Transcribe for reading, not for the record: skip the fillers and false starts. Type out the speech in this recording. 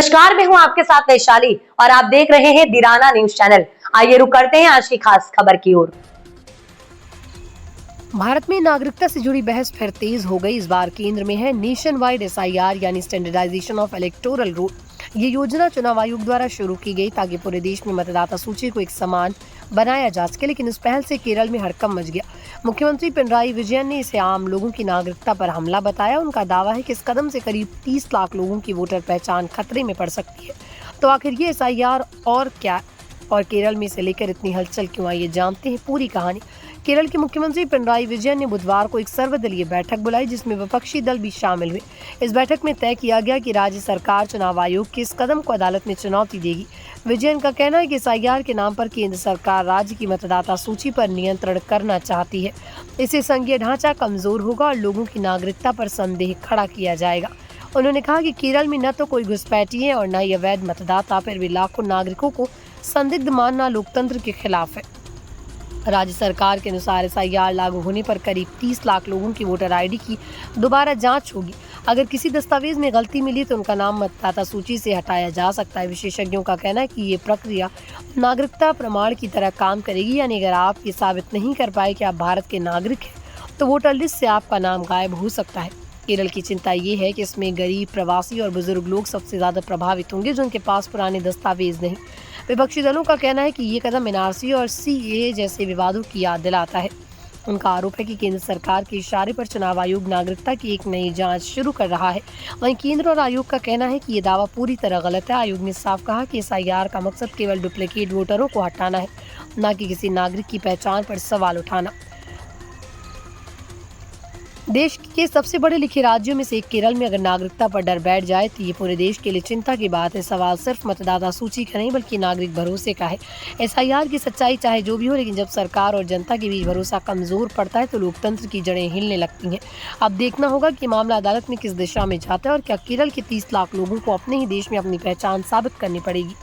नमस्कार, मैं हूं आपके साथ वैशाली और आप देख रहे हैं दिराना न्यूज चैनल। आइए रुक करते हैं आज की खास खबर की ओर। भारत में नागरिकता से जुड़ी बहस फिर तेज हो गई। इस बार केंद्र में है नेशन वाइड SIR यानी स्टैंडर्डाइजेशन ऑफ इलेक्टोरल रोल। ये योजना चुनाव आयोग द्वारा शुरू की गई ताकि पूरे देश में मतदाता सूची को एक समान बनाया जा सके, लेकिन इस पहल से केरल में हड़कंप मच गया। मुख्यमंत्री पिनराई विजयन ने इसे आम लोगों की नागरिकता पर हमला बताया। उनका दावा है कि इस कदम से करीब 30 लाख लोगों की वोटर पहचान खतरे में पड़ सकती है। तो आखिर ये SIR और क्या, और केरल में इसे लेकर इतनी हलचल क्यों आई, ये जानते हैं पूरी कहानी। केरल के मुख्यमंत्री पिनराई विजयन ने बुधवार को एक सर्वदलीय बैठक बुलाई, जिसमें विपक्षी दल भी शामिल हुए। इस बैठक में तय किया गया कि राज्य सरकार चुनाव आयोग के इस कदम को अदालत में चुनौती देगी। विजयन का कहना है कि SIR के नाम पर केंद्र सरकार राज्य की मतदाता सूची पर नियंत्रण करना चाहती है। इससे संघीय ढांचा कमजोर होगा और लोगों की नागरिकता पर संदेह खड़ा किया जाएगा। उन्होंने कहा कि केरल में न तो कोई घुसपैठी है और न ही अवैध मतदाता, फिर भी लाखों नागरिकों को संदिग्ध मानना लोकतंत्र के खिलाफ है। राज्य सरकार के अनुसार SIR लागू होने पर करीब 30 लाख लोगों की वोटर ID की दोबारा जांच होगी। अगर किसी दस्तावेज में गलती मिली तो उनका नाम मतदाता सूची से हटाया जा सकता है। विशेषज्ञों का कहना है कि ये प्रक्रिया नागरिकता प्रमाण की तरह काम करेगी, यानी अगर आप ये साबित नहीं कर पाए कि आप भारत के नागरिक हैं तो वोटर लिस्ट से आपका नाम गायब हो सकता है। केरल की चिंता ये है कि इसमें गरीब, प्रवासी और बुजुर्ग लोग सबसे ज्यादा प्रभावित होंगे, जिनके पास पुराने दस्तावेज नहीं। विपक्षी दलों का कहना है कि ये कदम NRC और CAA जैसे विवादों की याद दिलाता है। उनका आरोप है कि केंद्र सरकार के इशारे पर चुनाव आयोग नागरिकता की एक नई जांच शुरू कर रहा है। वहीं केंद्र और आयोग का कहना है कि ये दावा पूरी तरह गलत है। आयोग ने साफ कहा कि SIR का मकसद केवल डुप्लीकेट वोटरों को हटाना है, न कि किसी नागरिक की पहचान पर सवाल उठाना। देश के सबसे बड़े लिखे राज्यों में से एक केरल में अगर नागरिकता पर डर बैठ जाए तो ये पूरे देश के लिए चिंता की बात है। सवाल सिर्फ मतदाता सूची का नहीं बल्कि नागरिक भरोसे का है। SIR की सच्चाई चाहे जो भी हो, लेकिन जब सरकार और जनता के बीच भरोसा कमजोर पड़ता है तो लोकतंत्र की जड़ें हिलने लगती हैं। अब देखना होगा कि मामला अदालत में किस दिशा में जाता है और क्या केरल के 30 लाख लोगों को अपने ही देश में अपनी पहचान साबित करनी पड़ेगी।